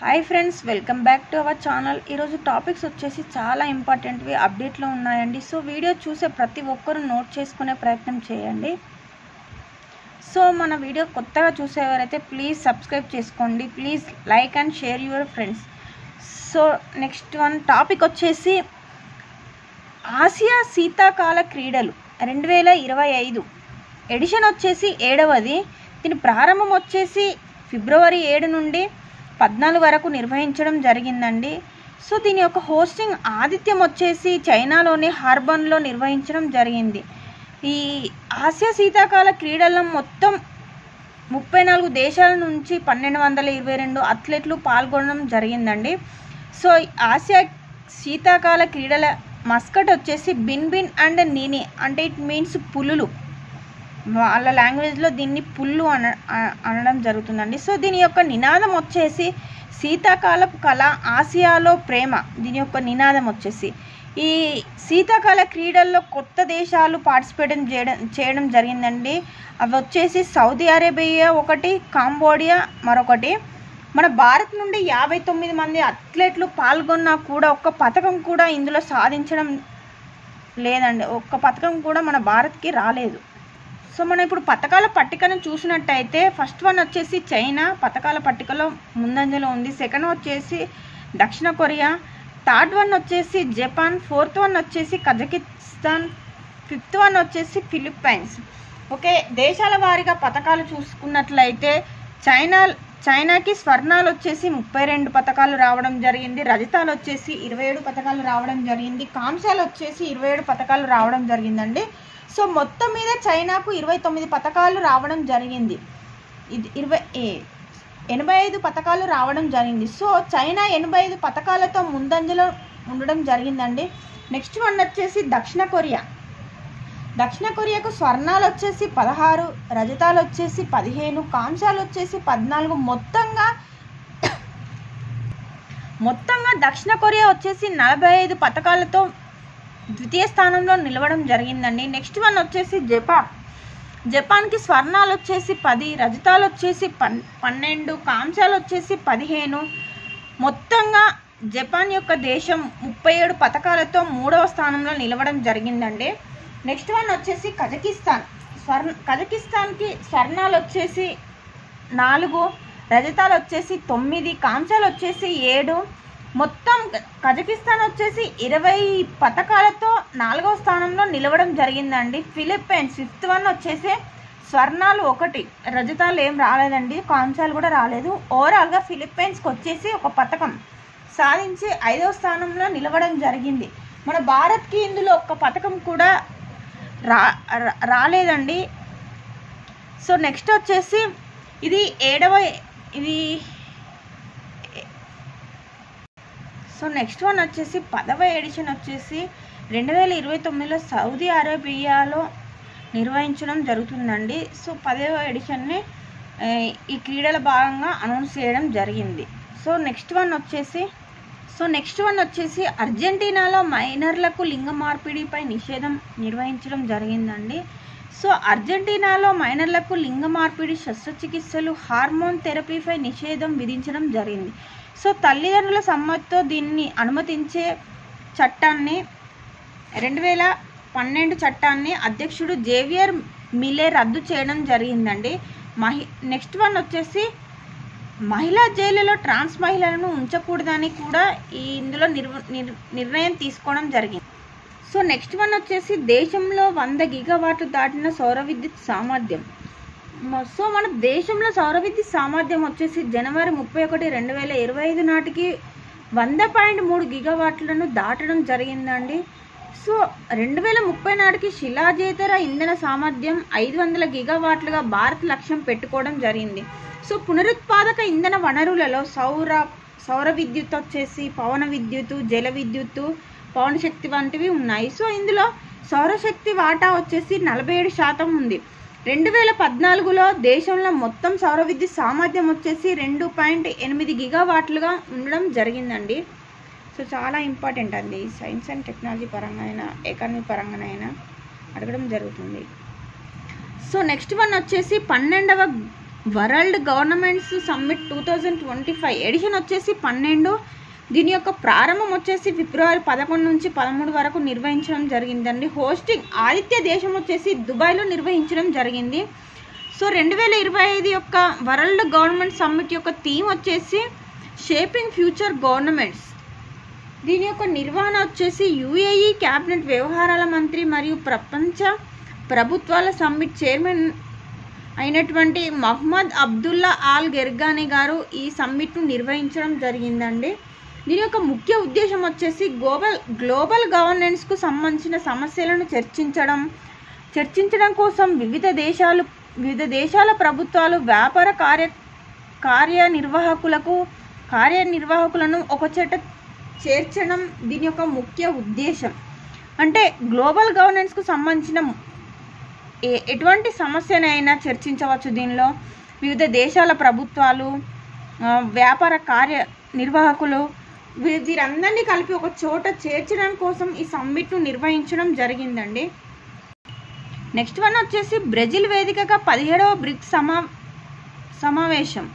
Hi friends, welcome back to our channel. ఈరోజు topics వచ్చేసి చాలా ఇంపార్టెంట్వి అప్డేట్లో ఉన్నాయండి. సో వీడియో చూసే ప్రతి ఒక్కరూ నోట్ చేసుకునే ప్రయత్నం చేయండి. సో మన వీడియో కొత్తగా చూసేవారైతే ప్లీజ్ సబ్స్క్రైబ్ చేసుకోండి. Please like and share your friends. So next topic వచ్చేసి ఆసియా శీతాకాల క్రీడలు 2025 ఎడిషన్ వచ్చేసి 7వది. దీని ప్రారంభం వచ్చేసి ఫిబ్రవరి 7 నుండి 14 వరకు నిర్వహించడం జరిగిందండి. సో దీని యొక్క హోస్టింగ్ ఆతిథ్యం వచ్చేసి చైనాలోని హార్బన్లో నిర్వహించడం జరిగింది. ఈ ఆసియా శీతాకాల క్రీడల్లో మొత్తం 34 దేశాల నుంచి 1222 అథ్లెట్లు పాల్గొనడం జరిగిందండి. సో ఆసియా శీతాకాల క్రీడల మస్కట్ వచ్చేసి బిన్ బిన్ అండ్ నీని, అంటే ఇట్ మీన్స్ పులులు. వాళ్ళ లాంగ్వేజ్లో దీన్ని పుల్లు అనడం జరుగుతుందండి. సో దీని యొక్క నినాదం వచ్చేసి శీతాకాలపు కళ, ఆసియాలో ప్రేమ. దీని యొక్క నినాదం వచ్చేసి ఈ శీతాకాల క్రీడల్లో కొత్త దేశాలు పార్టిసిపేట్ చేయడం జరిగిందండి. అవి వచ్చేసి సౌదీ అరేబియా ఒకటి, కాంబోడియా మరొకటి. మన భారత్ నుండి 59 మంది అథ్లెట్లు పాల్గొన్నా కూడా ఒక్క పథకం కూడా ఇందులో సాధించడం లేదండి. ఒక్క పథకం కూడా మన భారత్కి రాలేదు. సో మనం ఇప్పుడు పథకాల పట్టికను చూసినట్టయితే ఫస్ట్ వన్ వచ్చేసి చైనా పథకాల పట్టికలో ముందంజలో ఉంది. సెకండ్ వచ్చేసి దక్షిణ కొరియా, థర్డ్ వన్ వచ్చేసి జపాన్, ఫోర్త్ వన్ వచ్చేసి కజకిస్తాన్, ఫిఫ్త్ వన్ వచ్చేసి ఫిలిప్పైన్స్. ఓకే, దేశాల వారీగా పథకాలు చూసుకున్నట్లయితే చైనాకి స్వర్ణాలు వచ్చేసి 32 పథకాలు రావడం జరిగింది. రజతాలు వచ్చేసి 27 పథకాలు రావడం జరిగింది. కాంస్యాలు వచ్చేసి 27 పథకాలు రావడం జరిగిందండి. సో మొత్తం మీద చైనాకు 29 పథకాలు రావడం జరిగింది. ఇది 85 పథకాలు రావడం జరిగింది. సో చైనా 85 పథకాలతో ముందంజలో ఉండడం జరిగిందండి. నెక్స్ట్ వన్ వచ్చేసి దక్షిణ కొరియా. దక్షిణ కొరియాకు స్వర్ణాలు వచ్చేసి 16, రజతాలు వచ్చేసి 15, కాంస్యాలు వచ్చేసి 14. మొత్తంగా దక్షిణ కొరియా వచ్చేసి 45 పథకాలతో ద్వితీయ స్థానంలో నిలవడం జరిగిందండి. నెక్స్ట్ వన్ వచ్చేసి జపాన్కి స్వర్ణాలు వచ్చేసి 10, రజతాలు వచ్చేసి 12, కాంస్యాలు వచ్చేసి 15. మొత్తంగా జపాన్ యొక్క దేశం 37 పథకాలతో 3వ స్థానంలో నిలవడం జరిగిందండి. నెక్స్ట్ వన్ వచ్చేసి కజకిస్తాన్కి స్వర్ణాలు వచ్చేసి 4, రజతాలు వచ్చేసి 9, కాంస్యాలు వచ్చేసి 7. మొత్తం కజకిస్తాన్ వచ్చేసి 20 పథకాలతో 4వ స్థానంలో నిలవడం జరిగిందండి. ఫిలిప్పైన్స్ ఫిఫ్త్ వన్ వచ్చేసి స్వర్ణాలు 1, రజతాలు ఏం రాలేదండి, కాంస్యాలు కూడా రాలేదు. ఓవరాల్గా ఫిలిప్పైన్స్కి వచ్చేసి 1 పథకం సాధించి 5వ స్థానంలో నిలవడం జరిగింది. మన భారత్కి ఇందులో 1 పథకం కూడా రాలేదండి. సో నెక్స్ట్ వచ్చేసి ఇది 7వ సో నెక్స్ట్ వన్ వచ్చేసి 10వ ఎడిషన్ వచ్చేసి 2029లో సౌదీ అరేబియాలో నిర్వహించడం జరుగుతుందండి. సో 10వ ఎడిషన్ని ఈ క్రీడల భాగంగా అనౌన్స్ చేయడం జరిగింది. సో నెక్స్ట్ వన్ వచ్చేసి అర్జెంటీనాలో మైనర్లకు లింగ మార్పిడిపై నిషేధం నిర్వహించడం జరిగిందండి. సో అర్జెంటీనాలో మైనర్లకు లింగ మార్పిడి శస్త్రచికిత్సలు, హార్మోన్ థెరపీపై నిషేధం విధించడం జరిగింది. సో తల్లిదండ్రుల సమ్మతితో దీన్ని అనుమతించే చట్టాన్ని 2012 చట్టాన్ని అధ్యక్షుడు జేవియర్ మిలే రద్దు చేయడం జరిగిందండి. నెక్స్ట్ వన్ వచ్చేసి మహిళా జైలులో ట్రాన్స్ మహిళలను ఉంచకూడదని కూడా ఇందులో నిర్ణయం తీసుకోవడం జరిగింది. సో నెక్స్ట్ వన్ వచ్చేసి దేశంలో 100 గిగావాట్లు దాటిన సౌర విద్యుత్ సామర్థ్యం. సో మన దేశంలో సౌర విద్యుత్ సామర్థ్యం వచ్చేసి జనవరి 31, 2025 నాటికి 100.3 గిగావాట్లను దాటడం జరిగిందండి. సో 2030 నాటికి శిలాజేతర ఇంధన సామర్థ్యం 500 గిగావాట్లుగా భారత్ లక్ష్యం పెట్టుకోవడం జరిగింది. సో పునరుత్పాదక ఇంధన వనరులలో సౌర విద్యుత్ వచ్చేసి పవన విద్యుత్, జల విద్యుత్, పవన శక్తి వంటివి ఉన్నాయి. సో ఇందులో సౌరశక్తి వాటా వచ్చేసి 47% ఉంది. 2014లో దేశంలో మొత్తం సౌర విద్యుత్ సామర్థ్యం వచ్చేసి 2.8 గిగావాట్లుగా ఉండడం జరిగిందండి. సో చాలా ఇంపార్టెంట్ అండి. సైన్స్ అండ్ టెక్నాలజీ పరంగా అయినా ఎకానమీ పరంగా అయినా అడగడం జరుగుతుంది. సో నెక్స్ట్ వన్ వచ్చేసి 12వ వరల్డ్ గవర్నమెంట్స్ సమ్మిట్ 2025 ఎడిషన్ వచ్చేసి 12. దీని యొక్క ప్రారంభం వచ్చేసి ఫిబ్రవరి 11 నుంచి 13 వరకు నిర్వహించడం జరిగిందండి. హోస్టింగ్ ఆతిథ్య దేశం వచ్చేసి దుబాయ్లో నిర్వహించడం జరిగింది. సో 2025 యొక్క వరల్డ్ గవర్నమెంట్ సమ్మిట్ యొక్క థీమ్ వచ్చేసి షేపింగ్ ఫ్యూచర్ గవర్నమెంట్స్. దీని యొక్క నిర్వహణ వచ్చేసి యుఏఈ క్యాబినెట్ వ్యవహారాల మంత్రి మరియు ప్రపంచ ప్రభుత్వాల సమ్మిట్ చైర్మన్ అయినటువంటి మహమ్మద్ అబ్దుల్లా ఆల్ గెర్గానీ గారు ఈ సమ్మిట్ను నిర్వహించడం జరిగిందండి. దీని యొక్క ముఖ్య ఉద్దేశం వచ్చేసి గ్లోబల్ గవర్నెన్స్కు సంబంధించిన సమస్యలను చర్చించడం కోసం వివిధ దేశాల ప్రభుత్వాలు వ్యాపార కార్యనిర్వాహకులను ఒకచోట చేర్చడం దీని యొక్క ముఖ్య ఉద్దేశం. అంటే గ్లోబల్ గవర్నెన్స్కు సంబంధించిన ఎటువంటి సమస్యనైనా చర్చించవచ్చు. దీనిలో వివిధ దేశాల ప్రభుత్వాలు, వ్యాపార కార్యనిర్వాహకులు వీరందరినీ కలిపి ఒక చోట చేర్చడం కోసం ఈ సమ్మిట్ను నిర్వహించడం జరిగిందండి. నెక్స్ట్ వన్ వచ్చేసి బ్రెజిల్ వేదికగా 17వ బ్రిక్స్ సమావేశం.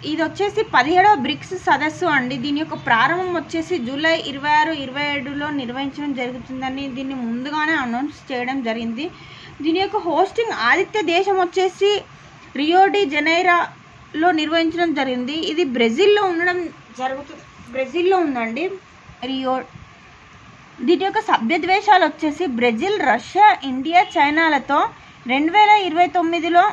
ఇది వచ్చేసి 17వ బ్రిక్స్ సదస్సు అండి. దీని యొక్క ప్రారంభం వచ్చేసి జూలై 26, 27లో నిర్వహించడం జరుగుతుందని దీన్ని ముందుగానే అనౌన్స్ చేయడం జరిగింది. దీని యొక్క హోస్టింగ్ ఆతిథ్య దేశం వచ్చేసి రియో డి జనైరోలో నిర్వహించడం జరిగింది. ఇది బ్రెజిల్లో ఉందండి, రియో. దీని యొక్క సభ్యదేశాలు వచ్చేసి బ్రెజిల్, రష్యా, ఇండియా, చైనాలతో 2029లో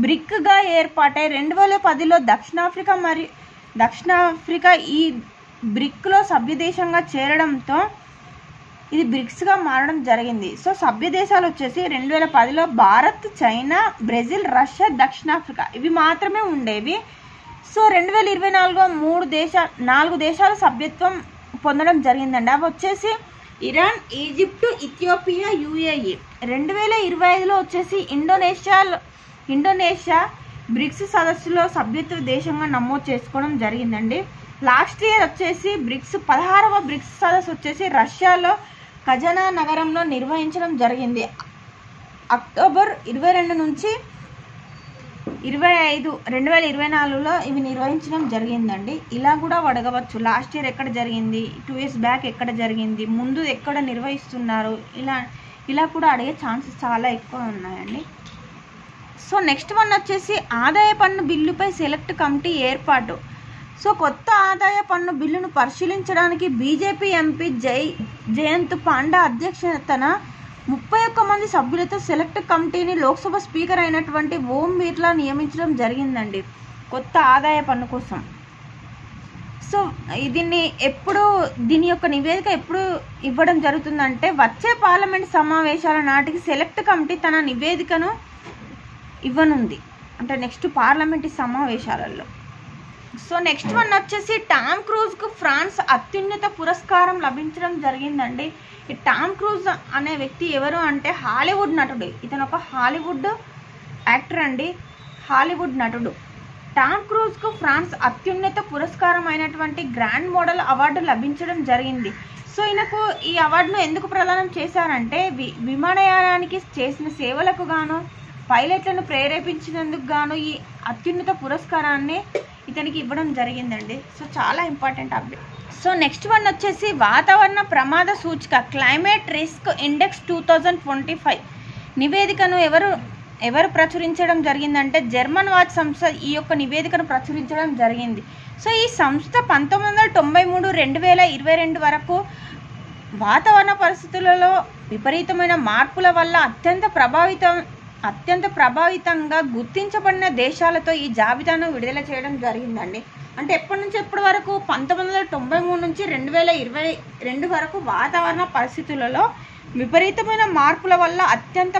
బ్రిక్గా ఏర్పాటై 2010లో దక్షిణాఫ్రికా ఈ బ్రిక్లో సభ్యదేశంగా చేరడంతో ఇది బ్రిక్స్గా మారడం జరిగింది. సో సభ్యదేశాలు వచ్చేసి 2010లో భారత్, చైనా, బ్రెజిల్, రష్యా, దక్షిణాఫ్రికా ఇవి మాత్రమే ఉండేవి. సో 2024లో 4 దేశాలు సభ్యత్వం పొందడం జరిగిందండి. అవి వచ్చేసి ఇరాన్, ఈజిప్టు, ఇథియోపియా, యుఏఈ. 2025లో వచ్చేసి ఇండోనేషియా బ్రిక్స్ సదస్సులో సభ్యత్వ దేశంగా నమోదు చేసుకోవడం జరిగిందండి. లాస్ట్ ఇయర్ వచ్చేసి 16వ బ్రిక్స్ సదస్సు వచ్చేసి రష్యాలో కజానా నగరంలో నిర్వహించడం జరిగింది. అక్టోబర్ 22 నుంచి 25, 2024లో ఇవి నిర్వహించడం జరిగిందండి. ఇలా కూడా అడగవచ్చు, లాస్ట్ ఇయర్ ఎక్కడ జరిగింది, 2 years బ్యాక్ ఎక్కడ జరిగింది, ముందు ఎక్కడ నిర్వహిస్తున్నారు, ఇలా కూడా అడిగే ఛాన్సెస్ చాలా ఎక్కువ ఉన్నాయండి. సో నెక్స్ట్ వన్ వచ్చేసి ఆదాయ పన్ను బిల్లుపై సెలెక్ట్ కమిటీ ఏర్పాటు. సో కొత్త ఆదాయ పన్ను బిల్లును పరిశీలించడానికి బీజేపీ ఎంపీ జయంత్ పాండా అధ్యక్షతన 31 మంది సభ్యులతో సెలెక్ట్ కమిటీని లోక్సభ స్పీకర్ అయినటువంటి ఓం బిర్లా నియమించడం జరిగిందండి కొత్త ఆదాయ పన్ను కోసం. సో దీని యొక్క నివేదిక ఎప్పుడు ఇవ్వడం జరుగుతుందంటే వచ్చే పార్లమెంట్ సమావేశాల నాటికి సెలెక్ట్ కమిటీ తన నివేదికను ఇవ్వనుంది, అంటే నెక్స్ట్ పార్లమెంట్ సమావేశాలలో. సో నెక్స్ట్ వన్ వచ్చేసి టామ్ క్రూజ్కు ఫ్రాన్స్ అత్యున్నత పురస్కారం లభించడం జరిగిందండి. ఈ టామ్ క్రూజ్ అనే వ్యక్తి ఎవరు అంటే హాలీవుడ్ నటుడు. ఇతను ఒక హాలీవుడ్ యాక్టర్ అండి, హాలీవుడ్ నటుడు. టామ్ క్రూజ్కు ఫ్రాన్స్ అత్యున్నత పురస్కారం అయినటువంటి గ్రాండ్ మోడల్ అవార్డు లభించడం జరిగింది. సో ఈయనకు ఈ అవార్డును ఎందుకు ప్రదానం చేశారంటే విమానయానానికి చేసిన సేవలకు గాను, పైలట్లను ప్రేరేపించినందుకు గాను ఈ అత్యున్నత పురస్కారాన్ని ఇతనికి ఇవ్వడం జరిగిందండి. సో చాలా important update. So next one వచ్చేసి వాతావరణ ప్రమాద సూచిక క్లైమేట్ రిస్క్ ఇండెక్స్ 2025 నివేదికను ఎవరు ప్రచురించడం జరిగిందంటే జర్మన్ వాచ్ సంస్థ ఈ యొక్క నివేదికను ప్రచురించడం జరిగింది. సో ఈ సంస్థ 1993, 2022 వరకు వాతావరణ పరిస్థితులలో విపరీతమైన మార్పుల వల్ల అత్యంత ప్రభావితంగా గుర్తించబడిన దేశాలతో ఈ జాబితాను విడుదల చేయడం జరిగిందండి. అంటే ఎప్పటి నుంచి ఎప్పటి వరకు 1993 నుంచి 2022 వరకు వాతావరణ పరిస్థితులలో విపరీతమైన మార్పుల వల్ల అత్యంత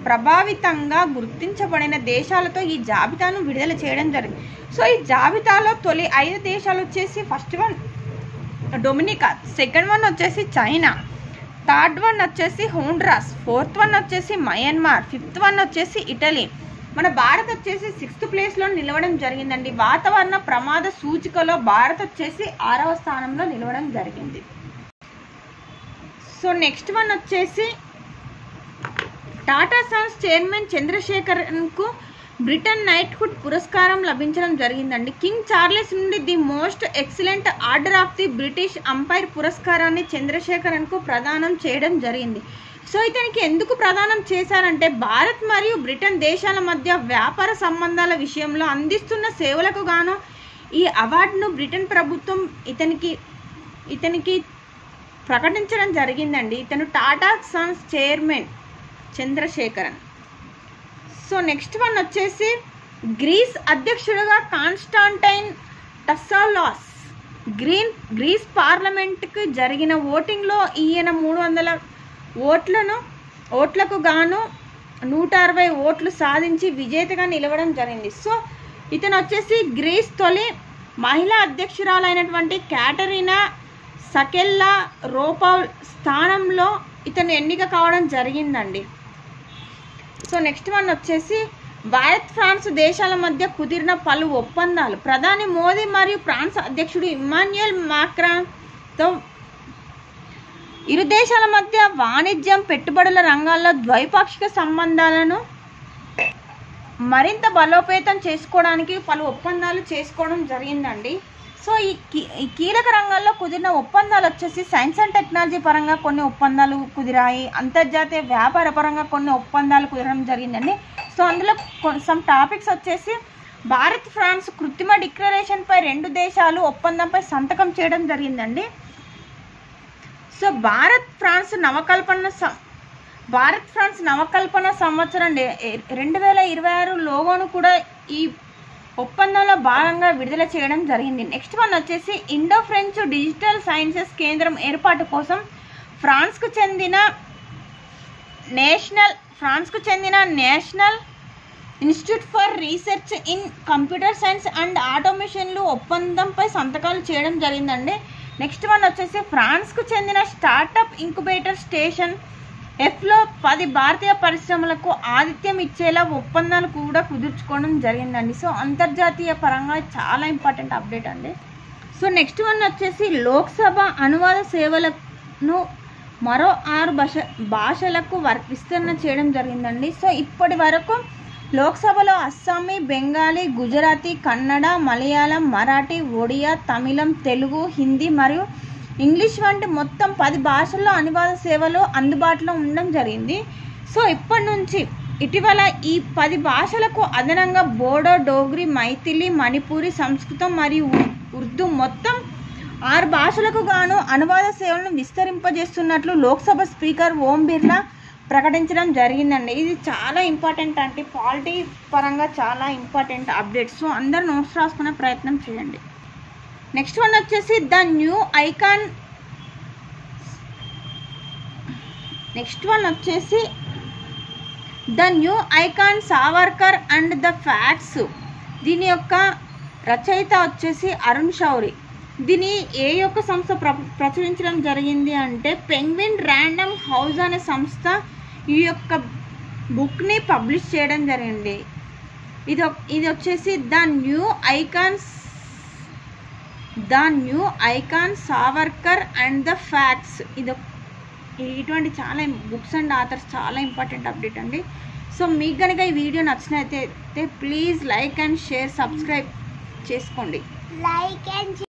ప్రభావితంగా గుర్తించబడిన దేశాలతో ఈ జాబితాను విడుదల చేయడం జరిగింది. సో ఈ జాబితాలో తొలి 5 దేశాలు వచ్చేసి first one Dominica, second one వచ్చేసి చైనా, థర్డ్ వన్ వచ్చేసి హోండ్రాస్, ఫోర్త్ వన్ వచ్చేసి మయన్మార్, ఫిఫ్త్ వన్ వచ్చేసి ఇటలీ. మన భారత్ వచ్చేసి 6th ప్లేస్లో నిలవడం జరిగిందండి. వాతావరణ ప్రమాద సూచికలో భారత్ వచ్చేసి 6వ స్థానంలో నిలవడం జరిగింది. సో నెక్స్ట్ వన్ వచ్చేసి టాటా సన్స్ చైర్మన్ చంద్రశేఖరన్కు బ్రిటన్ నైట్హుడ్ పురస్కారం లభించడం జరిగిందండి. కింగ్ చార్లెస్ నుండి the Most Excellent Order of the British Empire పురస్కారాన్ని చంద్రశేఖరన్కు ప్రదానం చేయడం జరిగింది. సో ఇతనికి ఎందుకు ప్రదానం చేశారంటే భారత్ మరియు బ్రిటన్ దేశాల మధ్య వ్యాపార సంబంధాల విషయంలో అందిస్తున్న సేవలకు గాను ఈ అవార్డును బ్రిటన్ ప్రభుత్వం ఇతనికి ప్రకటించడం జరిగిందండి. ఇతను Tata Sons chairman Chandrasekaran. So next one వచ్చేసి గ్రీస్ అధ్యక్షుడిగా కాన్స్టాంటైన్ టస్సాలాస్. గ్రీస్ పార్లమెంట్కి జరిగిన ఓటింగ్లో ఈయన 300 ఓట్లకు గాను 160 ఓట్లు సాధించి విజేతగా నిలవడం జరిగింది. సో ఇతను వచ్చేసి గ్రీస్ తొలి మహిళా అధ్యక్షురాలైనటువంటి క్యాటరీనా సకెల్లా రోపౌల్ స్థానంలో ఇతను ఎన్నిక కావడం జరిగిందండి. సో నెక్స్ట్ వన్ వచ్చేసి భారత్ ఫ్రాన్స్ దేశాల మధ్య కుదిరిన పలు ఒప్పందాలు. ప్రధాని మోదీ మరియు ఫ్రాన్స్ అధ్యక్షుడు ఇమ్మాన్యుయల్ మాక్రాన్తో ఇరు దేశాల మధ్య వాణిజ్యం, పెట్టుబడుల రంగాల్లో ద్వైపాక్షిక సంబంధాలను మరింత బలోపేతం చేసుకోవడానికి పలు ఒప్పందాలు చేసుకోవడం జరిగిందండి. సో ఈ కీలక రంగాల్లో కుదిరిన ఒప్పందాలు వచ్చేసి సైన్స్ అండ్ టెక్నాలజీ పరంగా కొన్ని ఒప్పందాలు కుదిరాయి, అంతర్జాతీయ వ్యాపార పరంగా కొన్ని ఒప్పందాలు కుదరడం జరిగిందండి. సో అందులో సమ్ టాపిక్స్ వచ్చేసి భారత్ ఫ్రాన్స్ కృత్రిమ డిక్లరేషన్పై 2 దేశాలు ఒప్పందంపై సంతకం చేయడం జరిగిందండి. సో భారత్ ఫ్రాన్స్ నవకల్పన సంవత్సరం 2026 లోగోను కూడా ఈ ఒప్పందంలో భాగంగా విడుదల చేయడం జరిగింది. నెక్స్ట్ వన్ వచ్చేసి ఇండో ఫ్రెంచ్ డిజిటల్ సైన్సెస్ కేంద్రం ఏర్పాటు కోసం ఫ్రాన్స్కు చెందిన National Institute for Research in Computer Science and ఆటోమేషన్లు ఒప్పందంపై సంతకాలు చేయడం జరిగిందండి. నెక్స్ట్ వన్ వచ్చేసి ఫ్రాన్స్కు చెందిన స్టార్టప్ ఇంక్యుబేటర్ స్టేషన్ ఎఫ్లో 10 భారతీయ పరిశ్రమలకు ఆతిథ్యం ఇచ్చేలా ఒప్పందాలు కూడా కుదుర్చుకోవడం జరిగిందండి. సో అంతర్జాతీయ పరంగా చాలా ఇంపార్టెంట్ అప్డేట్ అండి. సో నెక్స్ట్ వన్ వచ్చేసి లోక్సభ అనువాద సేవలను మరో 6 భాషలకు విస్తరణ చేయడం జరిగిందండి. సో ఇప్పటి వరకు లోక్సభలో అస్సామీ, బెంగాలీ, గుజరాతీ, కన్నడ, మలయాళం, మరాఠీ, ఒడియా, తమిళం, తెలుగు, హిందీ మరియు ఇంగ్లీష్ వంటి మొత్తం 10 భాషల్లో అనువాద సేవలు అందుబాటులో ఉండడం జరిగింది. సో ఇప్పటి నుంచి ఇటీవల ఈ 10 భాషలకు అదనంగా బోడో, డోగ్రీ, మైథిలి, మణిపూరి, సంస్కృతం మరియు ఉర్దూ మొత్తం 6 భాషలకు గాను అనువాద సేవలను విస్తరింపజేస్తున్నట్లు లోక్సభ స్పీకర్ ఓం బిర్లా ప్రకటించడం జరిగిందండి. ఇది చాలా ఇంపార్టెంట్ అంటే పాలిటీ పరంగా చాలా ఇంపార్టెంట్ అప్డేట్స్. సో అందరూ నోట్స్ రాసుకునే ప్రయత్నం చేయండి. నెక్స్ట్ వన్ వచ్చేసి the new icon Savarkar and the facts. దీని యొక్క రచయిత వచ్చేసి అరుణ్ శౌరి. దీని ఏ యొక్క సంస్థ ప్రచురించడం జరిగింది అంటే పెంగ్విన్ ర్యాండమ్ హౌస్ అనే సంస్థ ఈ యొక్క బుక్ని పబ్లిష్ చేయడం జరిగింది. ఇది వచ్చేసి the new icon Savarkar and the facts. ఇటువంటి చాలా బుక్స్ అండ్ ఆథర్స్ చాలా ఇంపార్టెంట్ అప్డేట్ అండి. సో మీకు కనుక ఈ వీడియో నచ్చినట్లయితే please like and share, subscribe చేసుకోండి.